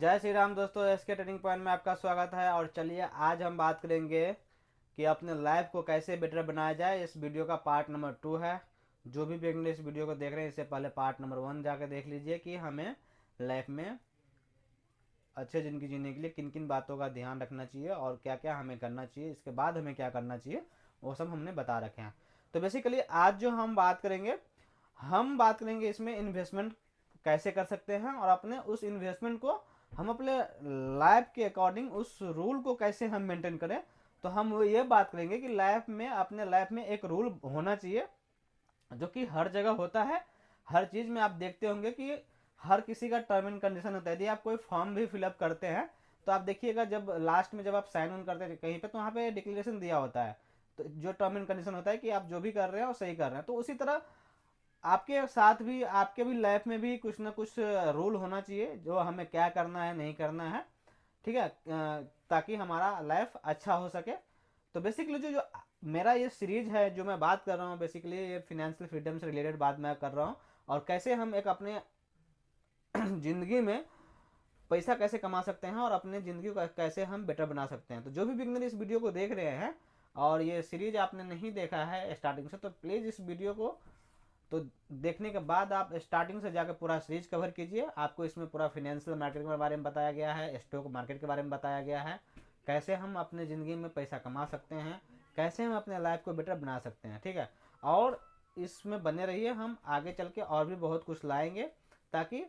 जय श्री राम दोस्तों, SK trading point में आपका स्वागत है। और चलिए आज हम बात करेंगे कि अपने लाइफ को कैसे बेटर बनाया जाए। इस वीडियो का पार्ट नंबर 2 है। जो भी व्यक्ति इस वीडियो को देख रहे हैं इससे पहले पार्ट नंबर 1 जाकर देख लीजिए कि हमें लाइफ में अच्छे ज़िंदगी जीने के लिए किन किन बातों का ध्यान रखना चाहिए और क्या क्या हमें करना चाहिए, इसके बाद हमें क्या करना चाहिए, वो सब हमने बता रखे हैं। तो बेसिकली आज जो हम बात करेंगे इसमें इन्वेस्टमेंट कैसे कर सकते हैं और अपने उस इन्वेस्टमेंट को हम अपने लाइफ के अकॉर्डिंग उस रूल को कैसे हम मेंटेन करें। तो हम ये बात करेंगे कि अपने लाइफ में एक रूल होना चाहिए जो कि हर जगह होता है। हर चीज़ में आप देखते होंगे कि हर किसी का टर्म एंड कंडीशन होता है। यदि आप कोई फॉर्म भी फिलअप करते हैं तो आप देखिएगा जब लास्ट में जब आप साइन ऑन करते हैं कहीं पे तो वहाँ पे डिक्लेरेशन दिया होता है। तो जो टर्म एंड कंडीशन होता है कि आप जो भी कर रहे हैं वो सही कर रहे हैं। तो उसी तरह आपके साथ भी आपके भी लाइफ में भी कुछ ना कुछ रूल होना चाहिए जो हमें क्या करना है नहीं करना है, ठीक है, ताकि हमारा लाइफ अच्छा हो सके। तो बेसिकली जो मेरा ये सीरीज है जो मैं बात कर रहा हूँ, बेसिकली ये फिनेंशियल फ्रीडम से रिलेटेड बात मैं कर रहा हूँ और कैसे हम एक अपने ज़िंदगी में पैसा कैसे कमा सकते हैं और अपने ज़िंदगी को कैसे हम बेटर बना सकते हैं। तो जो भी बिगनर इस वीडियो को देख रहे हैं और ये सीरीज आपने नहीं देखा है स्टार्टिंग से, तो प्लीज़ इस वीडियो को तो देखने के बाद आप स्टार्टिंग से जाकर पूरा सीरीज कवर कीजिए। आपको इसमें पूरा फिनेंशियल मार्केट के बारे में बताया गया है, स्टॉक मार्केट के बारे में बताया गया है, कैसे हम अपने ज़िंदगी में पैसा कमा सकते हैं, कैसे हम अपने लाइफ को बेटर बना सकते हैं, ठीक है। और इसमें बने रहिए, हम आगे चल के और भी बहुत कुछ लाएंगे ताकि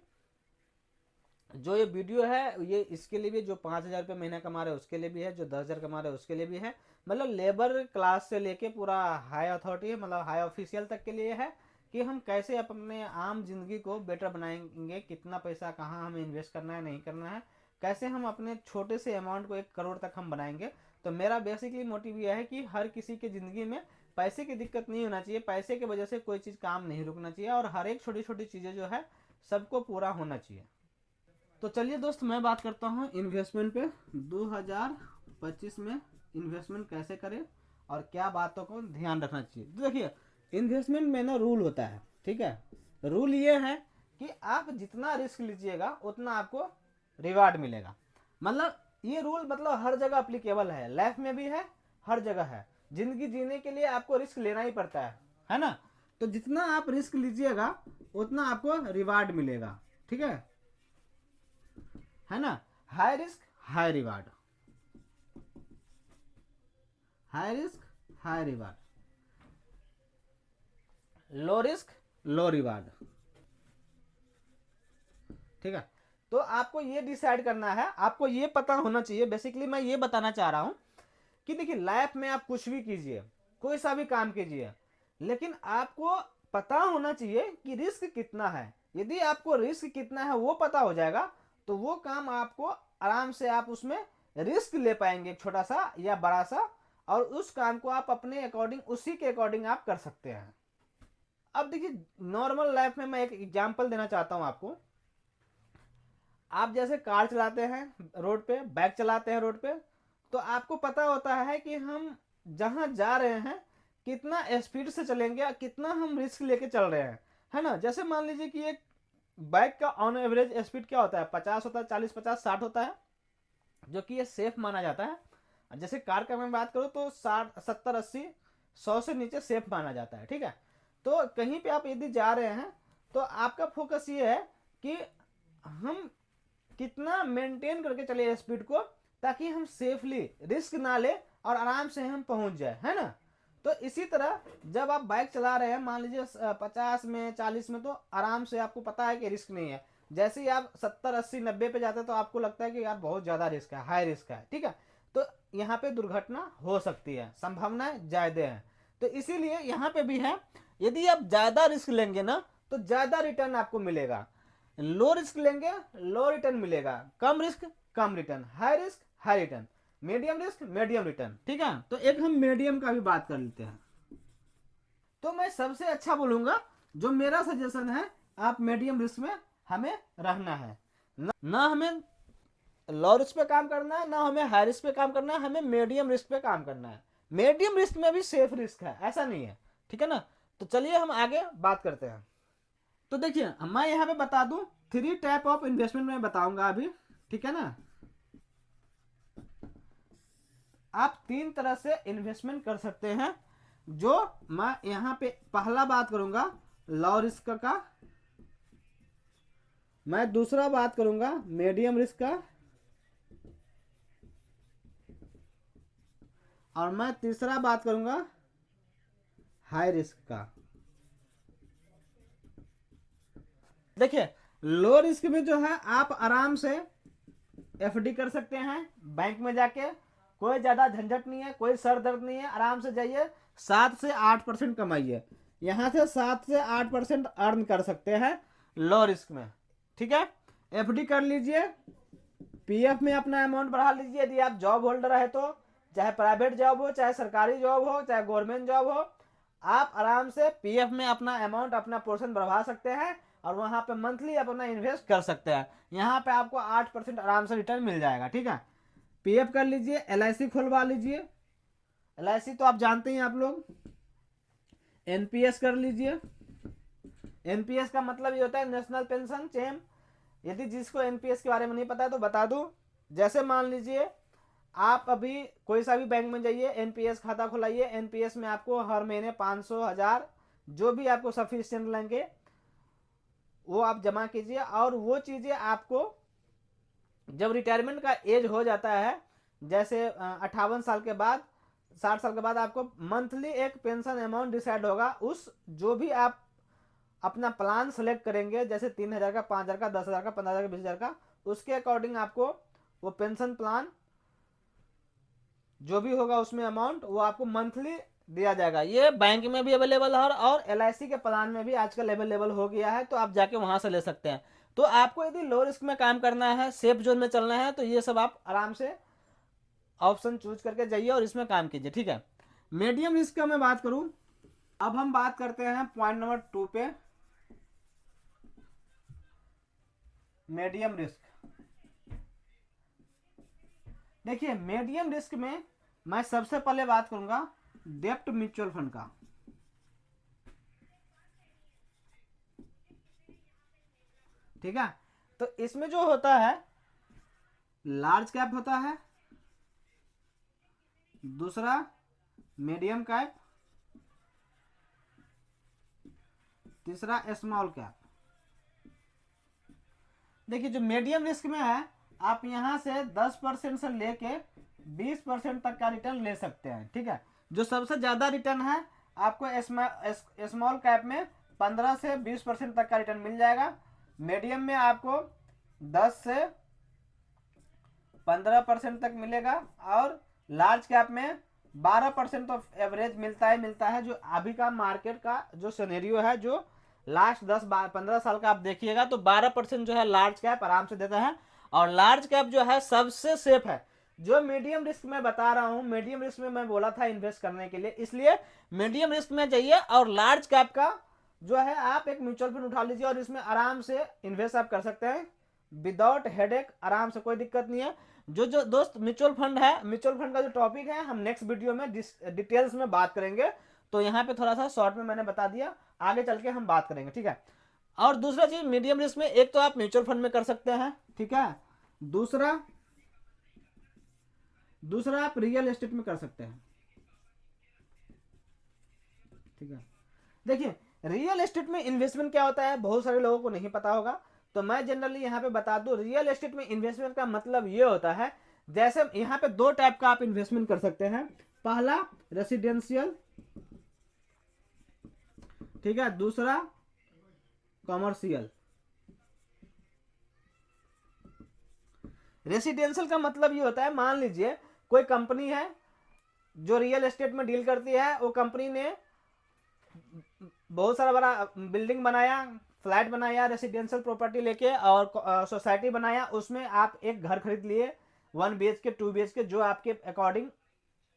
जो ये वीडियो है ये इसके लिए भी, जो 5,000 रुपये महीना कमा रहे हैं उसके लिए भी है, जो 10,000 कमा रहे हैं उसके लिए भी है। मतलब लेबर क्लास से लेके पूरा हाई अथॉरिटी मतलब हाई ऑफिशियल तक के लिए है कि हम कैसे अपने आम जिंदगी को बेटर बनाएंगे, कितना पैसा कहाँ हमें इन्वेस्ट करना है नहीं करना है, कैसे हम अपने छोटे से अमाउंट को 1 करोड़ तक हम बनाएंगे। तो मेरा बेसिकली मोटिव यह है कि हर किसी की ज़िंदगी में पैसे की दिक्कत नहीं होना चाहिए, पैसे की वजह से कोई चीज़ काम नहीं रुकना चाहिए और हर एक छोटी छोटी चीज़ें जो है सबको पूरा होना चाहिए। तो चलिए दोस्त, मैं बात करता हूँ इन्वेस्टमेंट पे। 2025 में इन्वेस्टमेंट कैसे करें और क्या बातों को ध्यान रखना चाहिए। तो देखिए, इन्वेस्टमेंट में ना रूल होता है, ठीक है। रूल ये है कि आप जितना रिस्क लीजिएगा उतना आपको रिवार्ड मिलेगा। मतलब ये रूल मतलब हर जगह अप्लीकेबल है, लाइफ में भी है, हर जगह है। जिंदगी जीने के लिए आपको रिस्क लेना ही पड़ता है ना। तो जितना आप रिस्क लीजिएगा उतना आपको रिवार्ड मिलेगा, ठीक है ना। High risk high reward, high risk high reward, low risk low reward, ठीक है। तो आपको ये डिसाइड करना है, आपको ये पता होना चाहिए। बेसिकली मैं ये बताना चाह रहा हूं कि देखिए, लाइफ में आप कुछ भी कीजिए, कोई सा भी काम कीजिए, लेकिन आपको पता होना चाहिए कि रिस्क कितना है। यदि आपको रिस्क कितना है वो पता हो जाएगा तो वो काम आपको आराम से आप उसमें रिस्क ले पाएंगे, छोटा सा या बड़ा सा, और उस काम को आप अपने अकॉर्डिंग उसी के अकॉर्डिंग आप कर सकते हैं। अब देखिए, नॉर्मल लाइफ में मैं एक एग्जांपल देना चाहता हूं आपको। आप जैसे कार चलाते हैं रोड पे, बाइक चलाते हैं रोड पे, तो आपको पता होता है कि हम जहां जा रहे हैं कितना स्पीड से चलेंगे, कितना हम रिस्क लेके चल रहे हैं, है ना। जैसे मान लीजिए कि एक बाइक का ऑन एवरेज स्पीड क्या होता है, 50 होता है, 40 50 60 होता है, जो कि ये सेफ माना जाता है। जैसे कार का मैं बात करूँ तो 60 70 80 100 से नीचे सेफ माना जाता है, ठीक है। तो कहीं पे आप यदि जा रहे हैं तो आपका फोकस ये है कि हम कितना मेंटेन करके चले स्पीड को, ताकि हम सेफली रिस्क ना ले और आराम से हम पहुंच जाए, है ना। तो इसी तरह जब आप बाइक चला रहे हैं, मान लीजिए 50 में 40 में, तो आराम से आपको पता है कि रिस्क नहीं है। जैसे ही आप 70 80 90 पे जाते हैं तो आपको लगता है कि यार बहुत ज़्यादा रिस्क है, हाई रिस्क है, ठीक है। तो यहाँ पे दुर्घटना हो सकती है, संभावनाएं ज़्यादा है। तो इसीलिए यहाँ पे भी है, यदि आप ज़्यादा रिस्क लेंगे ना तो ज़्यादा रिटर्न आपको मिलेगा। लो रिस्क लेंगे लो रिटर्न मिलेगा, कम रिस्क कम return, high risk high return, medium risk medium return, ठीक है। तो एक हम मीडियम का भी बात कर लेते हैं। तो मैं सबसे अच्छा बोलूंगा, जो मेरा सजेशन है, आप मीडियम रिस्क में हमें रहना है। ना हमें लो रिस्क पे काम करना है, ना हमें हाई रिस्क पे काम करना है, हमें मीडियम रिस्क पे काम करना है। मीडियम रिस्क में भी सेफ रिस्क है, ऐसा नहीं है, ठीक है ना। तो चलिए हम आगे बात करते हैं। तो देखिए, मैं यहाँ पे बता दूं, 3 टाइप ऑफ इन्वेस्टमेंट मैं बताऊंगा अभी। ठीक है ना। आप 3 तरह से इन्वेस्टमेंट कर सकते हैं, जो मैं यहाँ पे पहला बात करूंगा लो रिस्क का, मैं दूसरा बात करूंगा मीडियम रिस्क का, और मैं तीसरा बात करूंगा हाई रिस्क का। देखिए, लो रिस्क में जो है आप आराम से एफडी कर सकते हैं बैंक में जाके, कोई ज्यादा झंझट नहीं है, कोई सर दर्द नहीं है, आराम से जाइए 7 से 8% कमाइए, यहाँ से 7 से 8% अर्न कर सकते हैं लो रिस्क में। ठीक है, एफडी कर लीजिए, पीएफ में अपना अमाउंट बढ़ा लीजिए यदि आप जॉब होल्डर है तो, चाहे प्राइवेट जॉब हो, चाहे सरकारी जॉब हो, चाहे गवर्नमेंट जॉब हो, आप आराम से पीएफ में अपना अमाउंट, अपना पोर्शन बढ़ा सकते हैं और वहां पे मंथली अपना इन्वेस्ट कर सकते हैं। यहाँ पे आपको 8% आराम से रिटर्न मिल जाएगा। ठीक है, पीएफ कर लीजिए, एलआईसी खुलवा लीजिए, एलआईसी तो आप जानते हैं आप लोग, एनपीएस कर लीजिए। एनपीएस का मतलब ये होता है नेशनल पेंशन चेम। यदि जिसको एनपीएस के बारे में नहीं पता है तो बता दूं, जैसे मान लीजिए आप अभी कोई सा भी बैंक में जाइए, एनपीएस खाता खुलाइए, एनपीएस में आपको हर महीने 500, 1000 जो भी आपको सफिशिएंट लेंगे वो आप जमा कीजिए, और वो चीजें आपको जब रिटायरमेंट का एज हो जाता है, जैसे 58 साल के बाद, 60 साल के बाद, आपको मंथली एक पेंशन अमाउंट डिसाइड होगा, उस जो भी आप अपना प्लान सेलेक्ट करेंगे, जैसे 3000 का, 5000 का, 10,000 का, 15,000 का, 20,000 का, उसके अकॉर्डिंग आपको वो पेंशन प्लान जो भी होगा उसमें अमाउंट वो आपको मंथली दिया जाएगा। ये बैंक में भी अवेलेबल है और एलआईसी के प्लान में भी आजकल अवेलेबल हो गया है, तो आप जाके वहां से ले सकते हैं। तो आपको यदि लो रिस्क में काम करना है, सेफ जोन में चलना है, तो ये सब आप आराम से ऑप्शन चूज करके जाइए और इसमें काम कीजिए। ठीक है, मीडियम रिस्क का मैं बात करूं, अब हम बात करते हैं पॉइंट नंबर 2 पे, मीडियम रिस्क। देखिए, मीडियम रिस्क में मैं सबसे पहले बात करूंगा डेप्ट म्यूचुअल फंड का। ठीक है, तो इसमें जो होता है लार्ज कैप होता है, दूसरा मीडियम कैप, तीसरा स्मॉल कैप। देखिए, जो मीडियम रिस्क में है आप यहां से 10% से लेके 20% तक का रिटर्न ले सकते हैं। ठीक है, जो सबसे ज्यादा रिटर्न है आपको स्मॉल कैप में 15 से 20% तक का रिटर्न मिल जाएगा, मीडियम में आपको 10 से 15% तक मिलेगा, और लार्ज कैप में 12% तो एवरेज मिलता है जो अभी का मार्केट का जो सिनेरियो है, जो लास्ट 10-15 साल का आप देखिएगा तो 12% जो है लार्ज कैप आराम से देता है, और लार्ज कैप जो है सबसे सेफ है। जो मीडियम रिस्क में बता रहा हूं, मीडियम रिस्क में मैं बोला था इन्वेस्ट करने के लिए, इसलिए मीडियम रिस्क में जाइए और लार्ज कैप का जो है आप एक म्यूचुअल फंड उठा लीजिए और इसमें आराम से इन्वेस्ट आप कर सकते हैं विदाउट हेडेक, आराम से, कोई दिक्कत नहीं है। जो दोस्त म्यूचुअल फंड है, म्यूचुअल फंड का जो टॉपिक है हम नेक्स्ट वीडियो में डिटेल्स में बात करेंगे, तो यहाँ पे थोड़ा सा शॉर्ट में मैंने बता दिया, आगे चल के हम बात करेंगे। ठीक है, और दूसरा चीज मीडियम रिस्क में एक तो आप म्यूचुअल फंड में कर सकते हैं, ठीक है, दूसरा दूसरा आप रियल एस्टेट में कर सकते हैं। ठीक है, देखिए, रियल एस्टेट में इन्वेस्टमेंट क्या होता है बहुत सारे लोगों को नहीं पता होगा, तो मैं जनरली यहाँ पे बता दूं, रियल एस्टेट में इन्वेस्टमेंट का मतलब ये होता है, जैसे यहाँ पे 2 टाइप का आप इन्वेस्टमेंट कर सकते हैं, पहला रेसिडेंशियल, ठीक है, दूसरा कॉमर्शियल। रेसिडेंशियल का मतलब ये होता है, मान लीजिए कोई कंपनी है जो रियल एस्टेट में डील करती है, वो कंपनी ने बहुत सारा बड़ा बिल्डिंग बनाया, फ्लैट बनाया, रेसिडेंशियल प्रॉपर्टी लेके, और सोसाइटी बनाया, उसमें आप एक घर खरीद लिए 1 BHK 2 BHK, जो आपके अकॉर्डिंग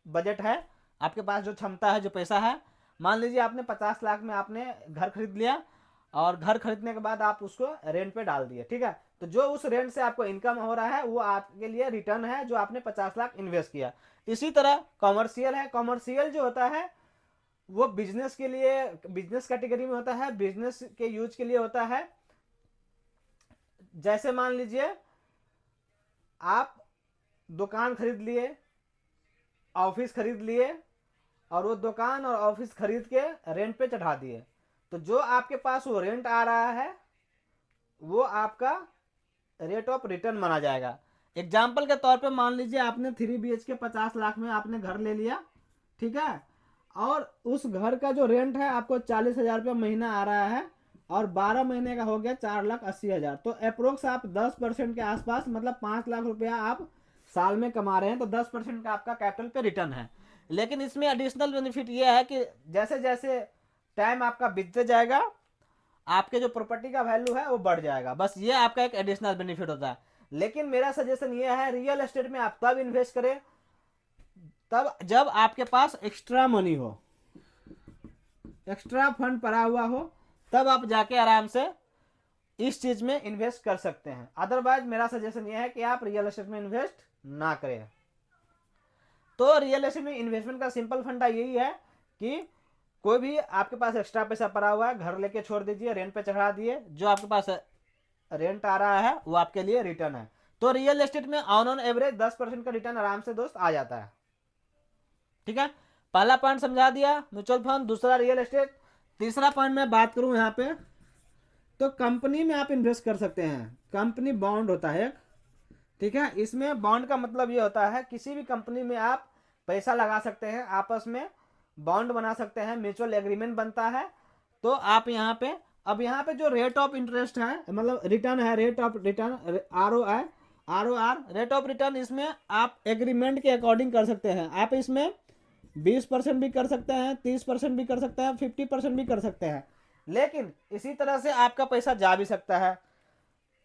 बजट है, आपके पास जो क्षमता है, जो पैसा है। मान लीजिए आपने 50 लाख में आपने घर खरीद लिया, और घर खरीदने के बाद आप उसको रेंट पे डाल दिए। ठीक है, तो जो उस रेंट से आपको इनकम हो रहा है वो आपके लिए रिटर्न है, जो आपने 50 लाख इन्वेस्ट किया। इसी तरह कॉमर्शियल है, कॉमर्शियल जो होता है वो बिजनेस के लिए, बिजनेस कैटेगरी में होता है, बिजनेस के यूज के लिए होता है। जैसे मान लीजिए आप दुकान खरीद लिए, ऑफिस खरीद लिए, और वो दुकान और ऑफिस खरीद के रेंट पे चढ़ा दिए, तो जो आपके पास वो रेंट आ रहा है वो आपका रेट ऑफ रिटर्न माना जाएगा। एग्जाम्पल के तौर पे मान लीजिए आपने 3 BHK 50 लाख में आपने घर ले लिया, ठीक है, और उस घर का जो रेंट है आपको 40,000 रुपया महीना आ रहा है, और 12 महीने का हो गया 4,80,000। तो अप्रोक्स आप 10% के आसपास, मतलब 5 लाख रुपया आप साल में कमा रहे हैं, तो 10% का आपका कैपिटल पे रिटर्न है। लेकिन इसमें एडिशनल बेनिफिट ये है कि जैसे जैसे टाइम आपका बीतते जाएगा आपके जो प्रॉपर्टी का वैल्यू है वो बढ़ जाएगा। बस ये आपका एक एडिशनल बेनिफिट होता है। लेकिन मेरा सजेशन ये है, रियल एस्टेट में आप तब इन्वेस्ट करें तब जब आपके पास एक्स्ट्रा मनी हो, एक्स्ट्रा फंड पड़ा हुआ हो, तब आप जाके आराम से इस चीज में इन्वेस्ट कर सकते हैं। अदरवाइज मेरा सजेशन यह है कि आप रियल एस्टेट में इन्वेस्ट ना करें। तो रियल एस्टेट में इन्वेस्टमेंट का सिंपल फंडा यही है कि कोई भी आपके पास एक्स्ट्रा पैसा पड़ा हुआ है, घर लेके छोड़ दीजिए, रेंट पे चढ़ा दिए, जो आपके पास रेंट आ रहा है वो आपके लिए रिटर्न है। तो रियल एस्टेट में ऑन एवरेज 10% का रिटर्न आराम से दोस्त आ जाता है। ठीक है, पहला पॉइंट समझा दिया म्यूचुअल फंड, दूसरा रियल एस्टेट। तीसरा पॉइंट मैं बात करूं यहाँ पे, तो कंपनी में आप इन्वेस्ट कर सकते हैं। कंपनी बॉन्ड होता है, ठीक है, इसमें बॉन्ड का मतलब ये होता है किसी भी कंपनी में आप पैसा लगा सकते हैं, आपस में बॉन्ड बना सकते हैं, म्यूचुअल एग्रीमेंट बनता है। तो आप यहाँ पे, अब यहाँ पे जो रेट ऑफ इंटरेस्ट है, मतलब रिटर्न है, rate of return, ROR rate of return, इसमें आप एग्रीमेंट के अकॉर्डिंग कर सकते हैं। आप इसमें 20% भी कर सकते हैं, 30% भी कर सकते हैं, 50% भी कर सकते हैं। लेकिन इसी तरह से आपका पैसा जा भी सकता है।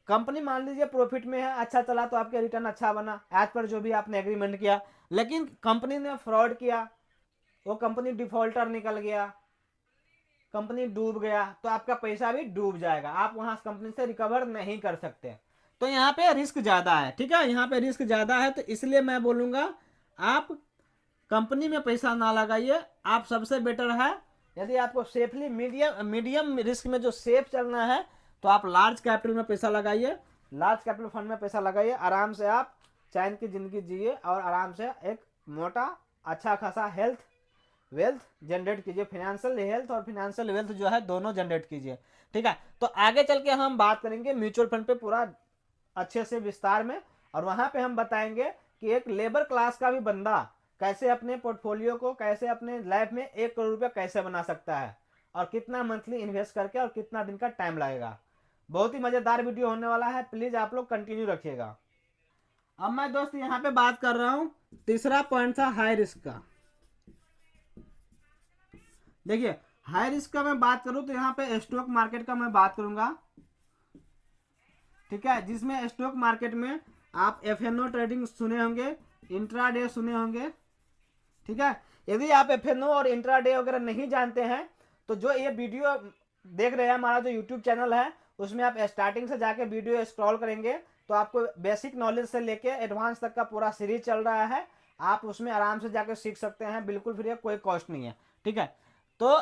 कंपनी मान लीजिए प्रॉफिट में है, अच्छा चला तो आपके रिटर्न अच्छा बना एज पर जो भी आपने एग्रीमेंट किया, लेकिन कंपनी ने फ्रॉड किया, वो कंपनी डिफॉल्टर निकल गया, कंपनी डूब गया, तो आपका पैसा भी डूब जाएगा, आप वहां कंपनी से रिकवर नहीं कर सकते। तो यहाँ पे रिस्क ज्यादा है, ठीक है, यहाँ पे रिस्क ज्यादा है, तो इसलिए मैं बोलूंगा आप कंपनी में पैसा ना लगाइए। आप सबसे बेटर है, यदि आपको सेफली मीडियम रिस्क में जो सेफ चलना है, तो आप लार्ज कैपिटल में पैसा लगाइए, लार्ज कैपिटल फंड में पैसा लगाइए, आराम से आप चैन की जिंदगी जिए और आराम से एक मोटा अच्छा खासा वेल्थ जनरेट कीजिए, फाइनेंशियल हेल्थ और फाइनेंशियल वेल्थ जो है दोनों जनरेट कीजिए। ठीक है, तो आगे चल के हम बात करेंगे म्यूचुअल फंड पे पूरा अच्छे से विस्तार में, और वहां पे हम बताएंगे कि एक लेबर क्लास का भी बंदा कैसे अपने पोर्टफोलियो को, कैसे अपने लाइफ में 1 करोड़ रुपया कैसे बना सकता है, और कितना मंथली इन्वेस्ट करके, और कितना दिन का टाइम लगेगा। बहुत ही मजेदार वीडियो होने वाला है, प्लीज आप लोग कंटिन्यू रखिएगा। अब मैं दोस्त यहाँ पे बात कर रहा हूं, तीसरा पॉइंट था हाई रिस्क का। देखिए, हाई रिस्क का मैं बात करूं तो यहाँ पे स्टॉक मार्केट का मैं बात करूंगा, ठीक है, जिसमें स्टॉक मार्केट में आप FNO ट्रेडिंग सुने होंगे, इंट्राडे सुने होंगे, ठीक है। यदि आप FNO और इंट्राडे वगैरह नहीं जानते हैं, तो जो ये वीडियो देख रहे हैं, हमारा जो यूट्यूब चैनल है, उसमें आप स्टार्टिंग से जाके वीडियो स्क्रॉल करेंगे तो आपको बेसिक नॉलेज से लेके एडवांस तक का पूरा सीरीज चल रहा है, आप उसमें आराम से जाके सीख सकते हैं, बिल्कुल फ्री है, कोई कॉस्ट नहीं है, ठीक है। तो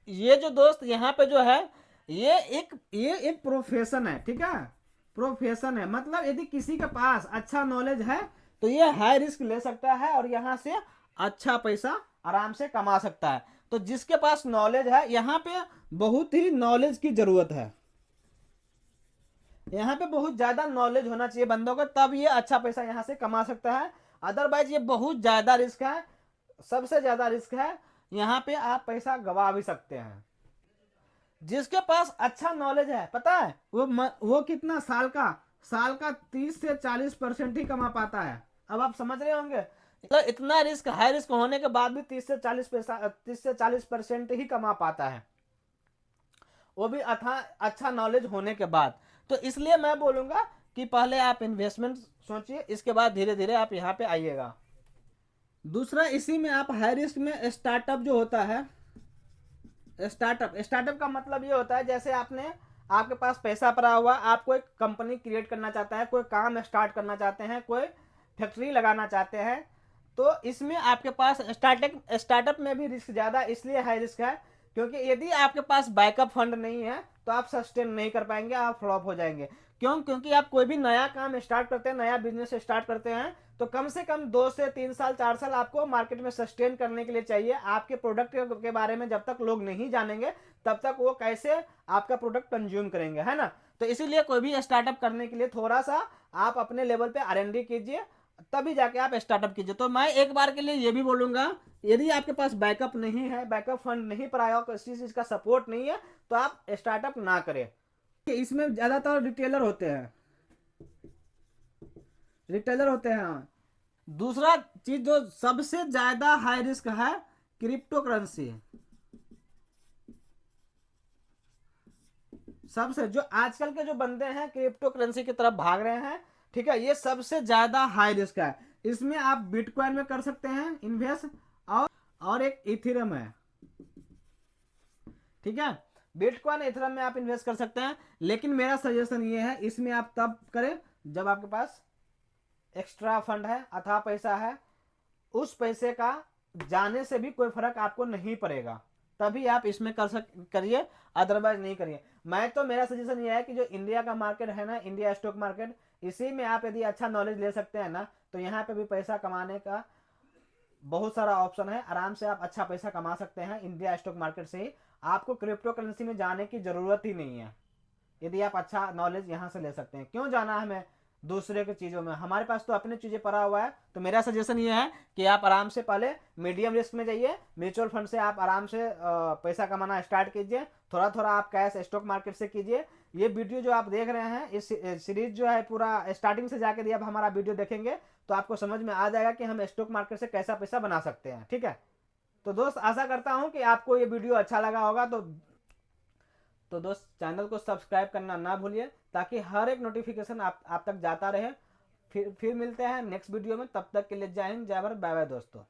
ये जो दोस्त यहाँ पे जो है, ये एक प्रोफेशन है, ठीक है, प्रोफेशन है, मतलब यदि किसी के पास अच्छा नॉलेज है तो ये हाई रिस्क ले सकता है और यहाँ से अच्छा पैसा आराम से कमा सकता है। तो जिसके पास नॉलेज है, यहाँ पे बहुत ही नॉलेज की जरूरत है, यहाँ पे बहुत ज्यादा नॉलेज होना चाहिए बंदों को, तब ये अच्छा पैसा यहाँ से कमा सकता है। अदरवाइज ये बहुत ज्यादा रिस्क है, सबसे ज्यादा रिस्क है, यहाँ पे आप पैसा गवा भी सकते हैं। जिसके पास अच्छा नॉलेज है, पता है वो कितना साल का 30 से 40% ही कमा पाता है। अब आप समझ रहे होंगे, मतलब इतना रिस्क, हाई रिस्क होने के बाद भी 30 से 40% ही कमा पाता है, वो भी अच्छा नॉलेज होने के बाद। तो इसलिए मैं बोलूंगा कि पहले आप इन्वेस्टमेंट सोचिए, इसके बाद धीरे धीरे आप यहाँ पे आइएगा। दूसरा, इसी में आप हाई रिस्क में स्टार्टअप जो होता है, स्टार्टअप का मतलब ये होता है, जैसे आपके पास पैसा पड़ा हुआ, आप कोई कंपनी क्रिएट करना चाहता है, कोई काम स्टार्ट करना चाहते हैं, कोई फैक्ट्री लगाना चाहते हैं, तो इसमें आपके पास स्टार्टअप में भी रिस्क ज्यादा इसलिए हाई रिस्क है क्योंकि यदि आपके पास बैकअप फंड नहीं है तो आप सस्टेन नहीं कर पाएंगे, आप फ्लॉप हो जाएंगे। क्यों? क्योंकि आप कोई भी नया काम स्टार्ट करते हैं, नया बिजनेस स्टार्ट करते हैं, तो कम से कम 2 से 3 साल 4 साल आपको मार्केट में सस्टेन करने के लिए चाहिए। आपके प्रोडक्ट के बारे में जब तक लोग नहीं जानेंगे तब तक वो कैसे आपका प्रोडक्ट कंज्यूम करेंगे, है ना। तो इसीलिए कोई भी स्टार्टअप करने के लिए थोड़ा सा आप अपने लेवल पे R&D कीजिए, तभी जाके आप स्टार्टअप कीजिए। तो मैं एक बार के लिए ये भी बोलूंगा, यदि आपके पास बैकअप नहीं है, बैकअप फंड नहीं पर आया हो, किसी चीज का सपोर्ट नहीं है, तो आप स्टार्टअप ना करें। इसमें ज्यादातर रिटेलर होते हैं, रिटेलर होते हैं। हाँ। दूसरा चीज जो सबसे ज्यादा हाई रिस्क है, क्रिप्टो करेंसी। सबसे जो आजकल के जो बंदे हैं क्रिप्टो करेंसी की तरफ भाग रहे हैं, ठीक है, ये सबसे ज्यादा हाई रिस्क है। इसमें आप बिटकॉइन में कर सकते हैं इन्वेस्ट, और एक इथेरियम है, ठीक है। बिटकॉइन इथेरियम में आप इन्वेस्ट कर सकते हैं, लेकिन मेरा सजेशन ये है इसमें आप तब करें जब आपके पास एक्स्ट्रा फंड है, अथवा पैसा है। उस पैसे का जाने से भी कोई फर्क आपको नहीं पड़ेगा, तभी आप इसमें करिए, अदरवाइज नहीं करिए। मैं तो मेरा सजेशन ये है कि जो इंडिया का मार्केट है ना, इंडिया स्टॉक मार्केट, इसी में आप यदि अच्छा नॉलेज ले सकते हैं ना, तो यहाँ पे भी पैसा कमाने का बहुत सारा ऑप्शन है। आराम से आप अच्छा पैसा कमा सकते हैं इंडिया स्टॉक मार्केट से ही। आपको क्रिप्टो करेंसी में जाने की जरूरत ही नहीं है, यदि आप अच्छा नॉलेज यहाँ से ले सकते हैं। क्यों जाना है हमें दूसरे की चीज़ों में, हमारे पास तो अपनी चीज़ें पड़ा हुआ है। तो मेरा सजेशन ये है कि आप आराम से पहले मीडियम रिस्क में जाइए, म्यूचुअल फंड से आप आराम से पैसा कमाना स्टार्ट कीजिए, थोड़ा थोड़ा आप कैश स्टॉक मार्केट से कीजिए। ये वीडियो जो आप देख रहे हैं, इस सीरीज जो है पूरा स्टार्टिंग से जाकर आप हमारा वीडियो देखेंगे तो आपको समझ में आ जाएगा कि हम स्टॉक मार्केट से कैसा पैसा बना सकते हैं, ठीक है। तो दोस्त, आशा करता हूं कि आपको ये वीडियो अच्छा लगा होगा। तो दोस्त, चैनल को सब्सक्राइब करना ना भूलिए, ताकि हर एक नोटिफिकेशन आप तक जाता रहे। फिर मिलते हैं नेक्स्ट वीडियो में, तब तक के लिए जय हिंद, जय भारत, बाय बाय दोस्तों।